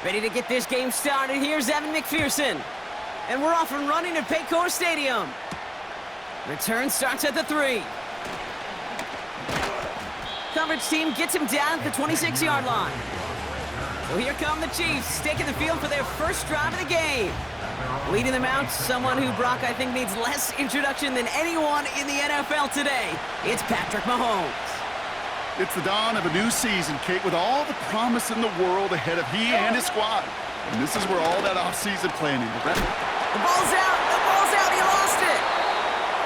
Ready to get this game started. Here's Evan McPherson. And we're off and running at Paycor Stadium. Return starts at the 3. Coverage team gets him down at the 26-yard line. So here come the Chiefs, taking the field for their first drive of the game. Leading them out, someone who Brock, I think, needs less introduction than anyone in the NFL today. It's Patrick Mahomes. It's the dawn of a new season, Kate, with all the promise in the world ahead of he and his squad. And this is where all that off-season planning. The ball's out, he lost it.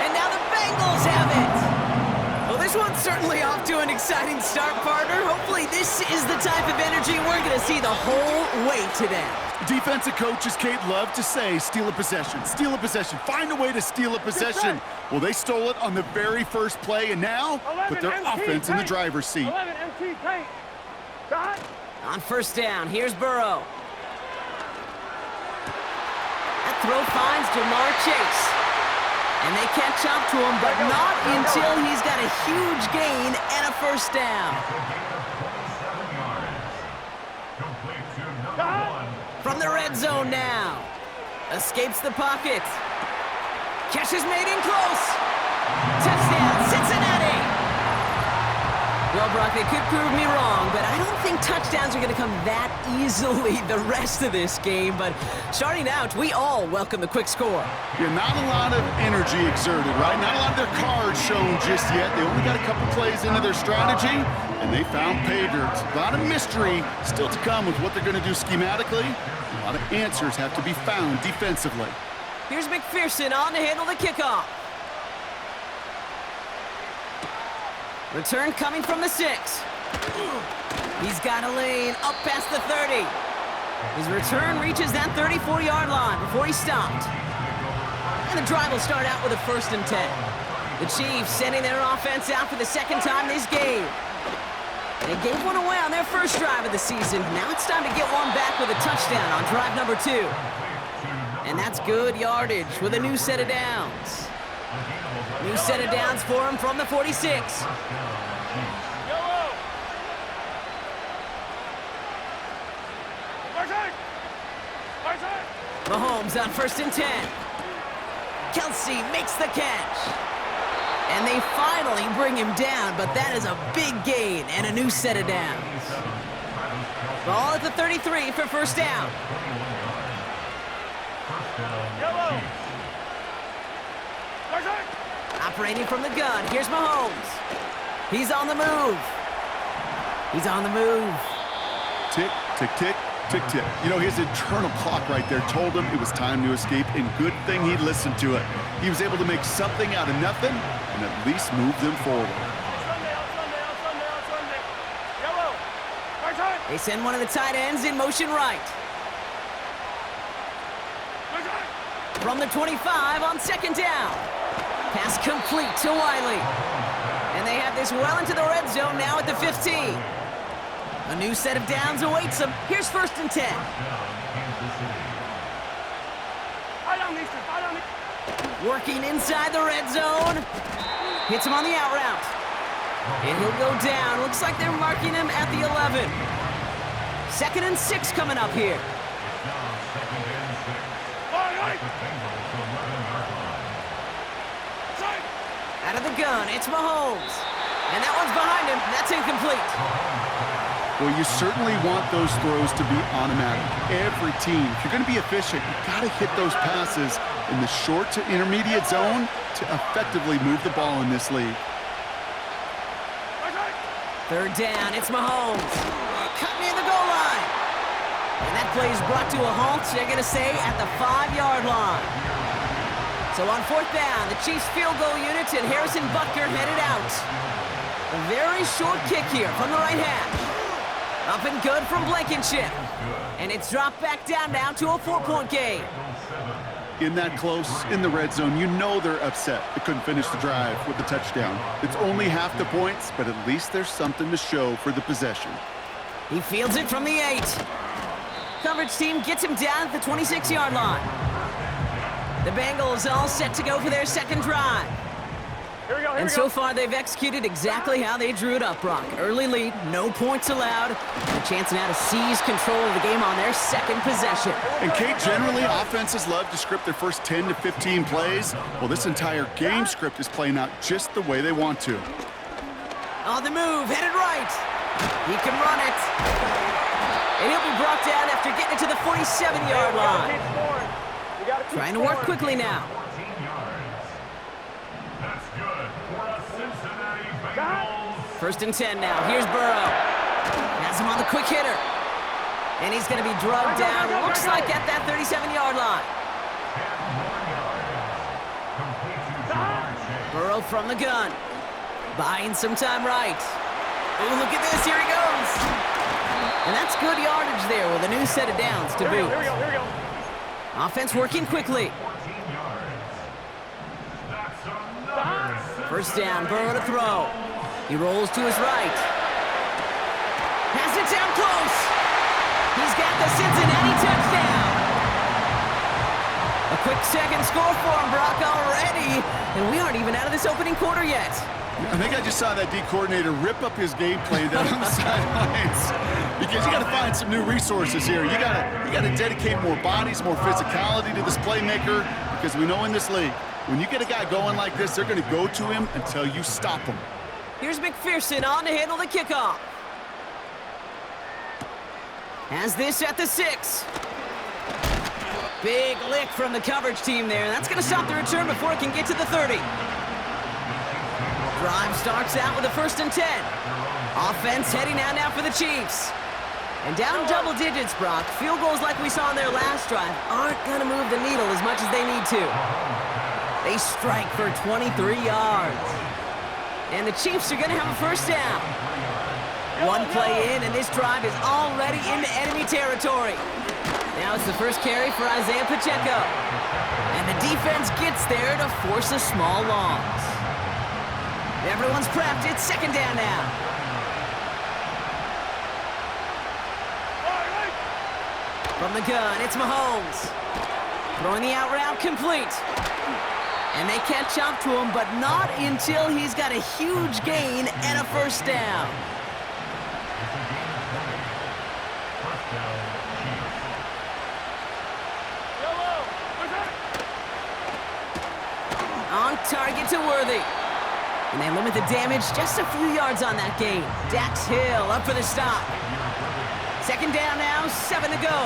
And now the Bengals have it. Well, this one's certainly off to an exciting start, partner. Hopefully this is the type of energy we're going to see the whole way today. Defensive coaches, Kate, love to say, steal a possession, find a way to steal a possession. Well, they stole it on the very first play, and now put their offense in the driver's seat. On first down, here's Burrow. That throw finds Jamar Chase. And they catch up to him, but not until he's got a huge gain and a first down. From the red zone now. Escapes the pocket. Catch is made in close. Touchdown, Cincinnati. Well, Brock, they could prove me wrong, but I don't think touchdowns are going to come that easily the rest of this game. But starting out, we all welcome the quick score. Yeah, not a lot of energy exerted, right? Not a lot of their cards shown just yet. They only got a couple plays into their strategy, and they found pay dirt. A lot of mystery still to come with what they're going to do schematically. A lot of answers have to be found defensively. Here's McPherson on to handle the kickoff. Return coming from the 6. He's got a lane up past the 30. His return reaches that 34-yard line before he stopped. And the drive will start out with a 1st and 10. The Chiefs sending their offense out for the second time this game. They gave one away on their first drive of the season. Now it's time to get one back with a touchdown on drive number 2. And that's good yardage with a new set of downs. New set of downs for him from the 46. Mahomes on 1st and 10. Kelsey makes the catch. And they finally bring him down, but that is a big gain and a new set of downs. Ball at the 33 for first down. Operating from the gun, here's Mahomes. He's on the move. He's on the move. Tick, tick, tick, tick, tick. You know, his internal clock right there told him it was time to escape, and good thing he listened to it. He was able to make something out of nothing and at least move them forward. They send one of the tight ends in motion right. From the 25 on 2nd down. Pass complete to Wiley. And they have this well into the red zone now at the 15. A new set of downs awaits them. Here's 1st and 10. Working inside the red zone. Hits him on the out route. And he'll go down. Looks like they're marking him at the 11. 2nd and 6 coming up here. Out of the gun, it's Mahomes. And that one's behind him. That's incomplete. Well, you certainly want those throws to be automatic. Every team, if you're going to be efficient, you've got to hit those passes in the short to intermediate zone to effectively move the ball in this league. 3rd down, it's Mahomes. Cut near the goal line. And that play is brought to a halt, they're going to say, at the 5-yard line. So on 4th down, the Chiefs field goal unit and Harrison Butker headed out. A very short kick here from the right hash. Up and good from Blankenship. And it's dropped back down now to a 4-point game. In that close, in the red zone, you know they're upset. They couldn't finish the drive with the touchdown. It's only half the points, but at least there's something to show for the possession. He fields it from the 8. Coverage team gets him down at the 26-yard line. The Bengals all set to go for their second drive. And so far, they've executed exactly how they drew it up, Brock. Early lead, no points allowed. A chance now to seize control of the game on their second possession. And Kate, generally, offenses love to script their first 10 to 15 plays. Well, this entire game script is playing out just the way they want to. On the move, headed right. He can run it. And he'll be brought down after getting it to the 47-yard line. Trying to work quickly now. First and 10 now. Here's Burrow. Has him on the quick hitter. And he's going to be drugged down. Looks like at that 37-yard line. Burrow from the gun. Buying some time right. Oh, look at this. Here he goes. And that's good yardage there with a new set of downs to boot. Here we go. Offense working quickly. First down, Burrow to throw. He rolls to his right. Has it down close. He's got the Cincinnati touchdown. A quick second score for him, Brock, already. And we aren't even out of this opening quarter yet. I think I just saw that D coordinator rip up his game plan down on the sidelines, because you got to find some new resources here. You got to dedicate more bodies, more physicality to this playmaker, because we know in this league, when you get a guy going like this, they're going to go to him until you stop him. Here's McPherson on to handle the kickoff. Has this at the 6. Big lick from the coverage team there. That's going to stop the return before it can get to the 30. Drive starts out with a first and 10. Offense heading out now for the Chiefs. And down double digits, Brock. Field goals like we saw in their last drive aren't going to move the needle as much as they need to. They strike for 23 yards. And the Chiefs are going to have a first down. One play in, and this drive is already into enemy territory. Now it's the first carry for Isaiah Pacheco. And the defense gets there to force a small loss. Everyone's prepped. It's second down now. From the gun, it's Mahomes. Throwing the out route complete. And they catch up to him, but not until he's got a huge gain and a first down. On target to Worthy. And they limit the damage just a few yards on that gain. Dax Hill up for the stop. Second down now, 7 to go.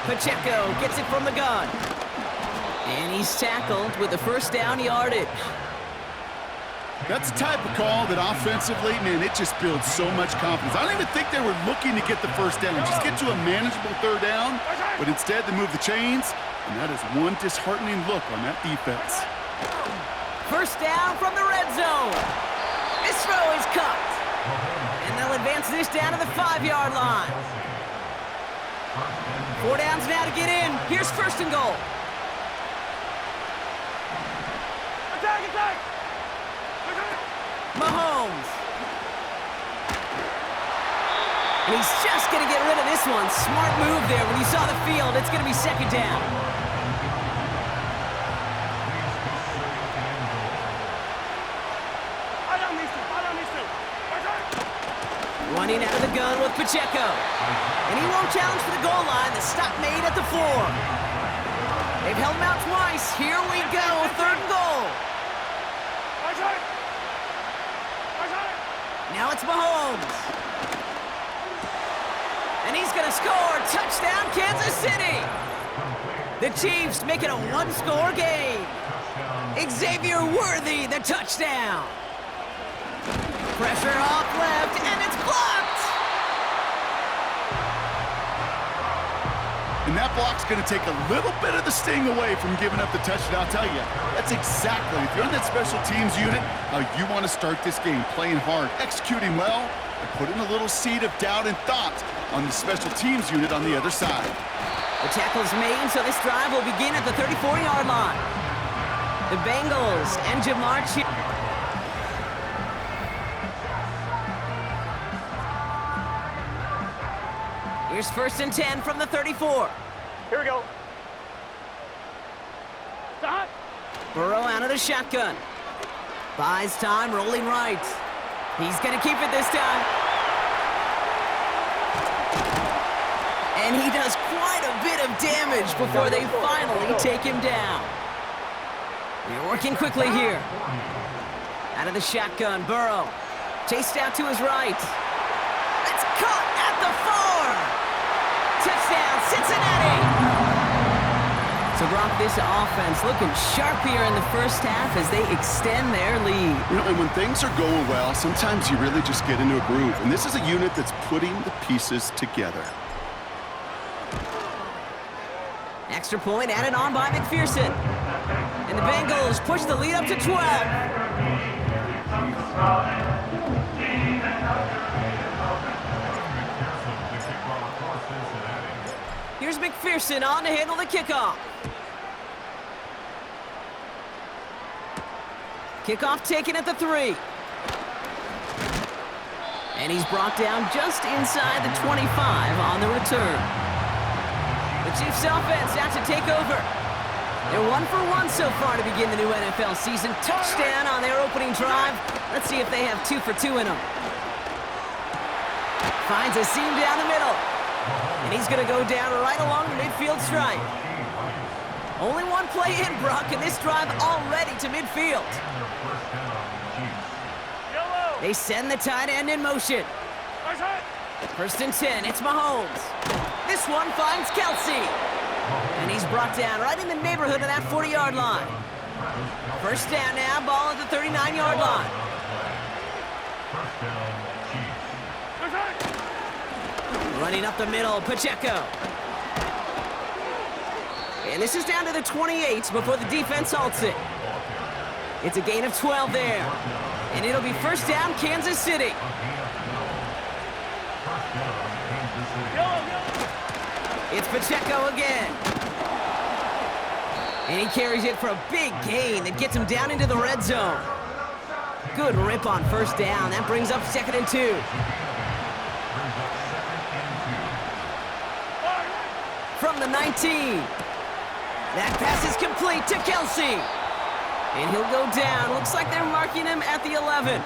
Pacheco gets it from the gun. And he's tackled with the first down yardage. That's the type of call that offensively, man, it just builds so much confidence. I don't even think they were looking to get the first down, just get to a manageable third down, but instead they move the chains, and that is one disheartening look on that defense. First down from the red zone. This throw is cut. And they'll advance this down to the 5-yard line. 4 downs now to get in. Here's first and goal. Attack! Mahomes. And he's just going to get rid of this one. Smart move there. When you saw the field, it's going to be second down. Running out of the gun with Pacheco. And he won't challenge for the goal line. The stop made at the 4. They've held him out twice. Here we go. Third and goal. Now it's Mahomes. And he's going to score. Touchdown, Kansas City. The Chiefs make it a one-score game. Xavier Worthy, the touchdown. Pressure off left, and it's blocked. And that block's going to take a little bit of the sting away from giving up the touchdown. I'll tell you, that's exactly, if you're on that special teams unit, how you want to start this game, playing hard, executing well, and putting a little seed of doubt and thought on the special teams unit on the other side. The tackle's made, so this drive will begin at the 34-yard line. The Bengals and Jamar Chase. Here's first and 10 from the 34. Here we go. Stop. Burrow out of the shotgun. Buys time, rolling right. He's going to keep it this time. And he does quite a bit of damage before they finally take him down. They're working quickly here. Out of the shotgun, Burrow. Chased out to his right. It's caught at the 4. Touchdown, Cincinnati! So, Brock, this offense looking sharp here in the first half as they extend their lead. You know, and when things are going well, sometimes you really just get into a groove. And this is a unit that's putting the pieces together. Extra point added on by McPherson. And the Bengals push the lead up to 12. Here's McPherson on to handle the kickoff. Kickoff taken at the 3. And he's brought down just inside the 25 on the return. The Chiefs offense out to take over. They're 1 for 1 so far to begin the new NFL season. Touchdown on their opening drive. Let's see if they have 2 for 2 in them. Finds a seam down the middle. And he's going to go down right along the midfield stripe. Only one play in, Brock, and this drive already to midfield. They send the tight end in motion. First and 10, it's Mahomes. This one finds Kelsey. And he's brought down right in the neighborhood of that 40-yard line. First down now, ball at the 39-yard line. Running up the middle, Pacheco. And this is down to the 28 before the defense halts it. It's a gain of 12 there. And it'll be first down, Kansas City. It's Pacheco again. And he carries it for a big gain that gets him down into the red zone. Good rip on first down. That brings up 2nd and 2. From the 19. That pass is complete to Kelsey. And he'll go down. Looks like they're marking him at the 11.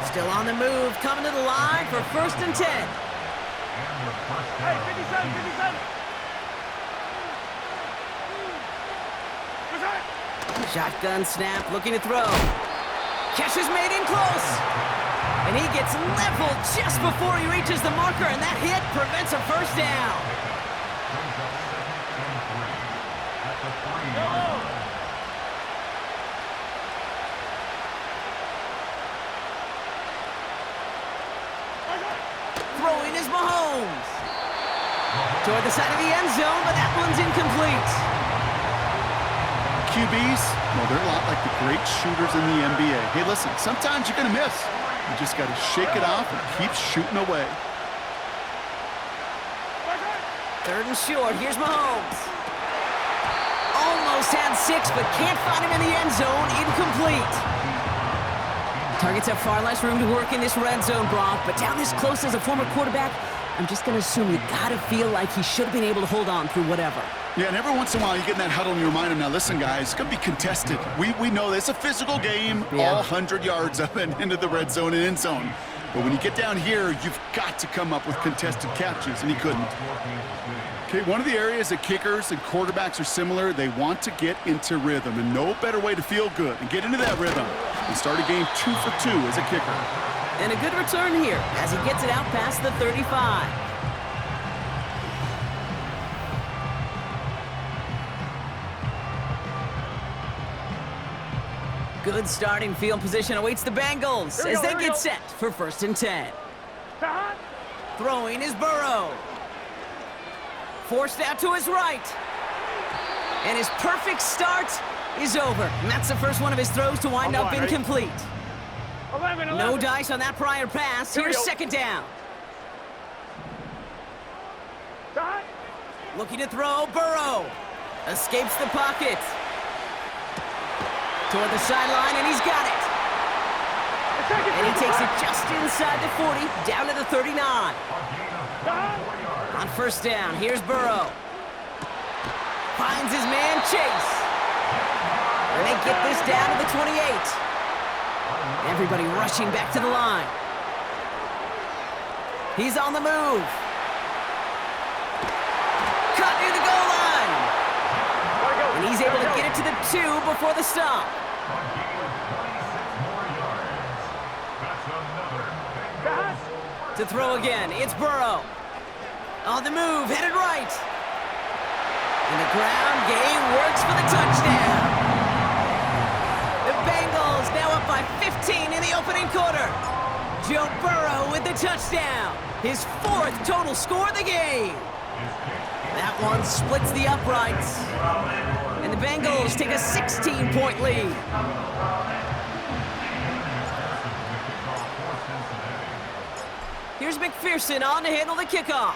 Still on the move, coming to the line for first and 10. Hey, 57, 57. Shotgun snap, looking to throw. Catch is made in close. And he gets leveled just before he reaches the marker, and that hit prevents a first down. Throwing is Mahomes. Toward the side of the end zone, but that one's incomplete. QBs, well, they're a lot like the great shooters in the NBA. Hey, listen, sometimes you're going to miss. You just got to shake it off and keep shooting away. 3rd and short, here's Mahomes. Almost had 6, but can't find him in the end zone. Incomplete. Targets have far less room to work in this red zone, Brock, but down this close as a former quarterback, I'm just going to assume you got to feel like he should have been able to hold on through whatever. Yeah, and every once in a while you get in that huddle and you remind them, now listen, guys, it's going to be contested. We know this. It's a physical game, all 100 yards up and into the red zone and end zone. But when you get down here, you've got to come up with contested catches, and he couldn't. Okay, one of the areas that kickers and quarterbacks are similar, they want to get into rhythm, and no better way to feel good and get into that rhythm than start a game 2 for 2 as a kicker. And a good return here as he gets it out past the 35. Good starting field position awaits the Bengals as they get set for first and 10. Throwing is Burrow. Forced out to his right. And his perfect start is over. And that's the first one of his throws to wind up incomplete. 11. No dice on that prior pass. Here's second down. Looking to throw, Burrow. Escapes the pocket. Toward the sideline, and he's got it. And he takes it just inside the 40, down to the 39. On first down, here's Burrow. Finds his man, Chase. They get this down to the 28. Everybody rushing back to the line. He's on the move. Cut near the goal line. And he's able to get it to the 2 before the stop. To throw again, it's Burrow. On the move, headed right. And the ground game works for the touchdown. The Bengals now up by 15 in the opening quarter. Joe Burrow with the touchdown. His 4th total score of the game. That one splits the uprights. And the Bengals take a 16-point lead. Here's McPherson on to handle the kickoff.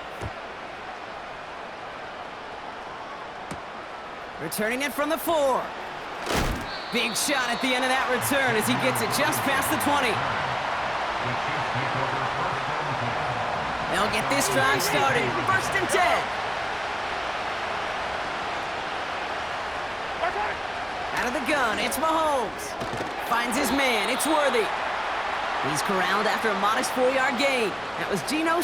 Returning it from the 4. Big shot at the end of that return as he gets it just past the 20. They'll get this drive started. 1st and 10. Out of the gun, it's Mahomes. Finds his man, it's Worthy. He's corralled after a modest 4-yard gain. That was Geno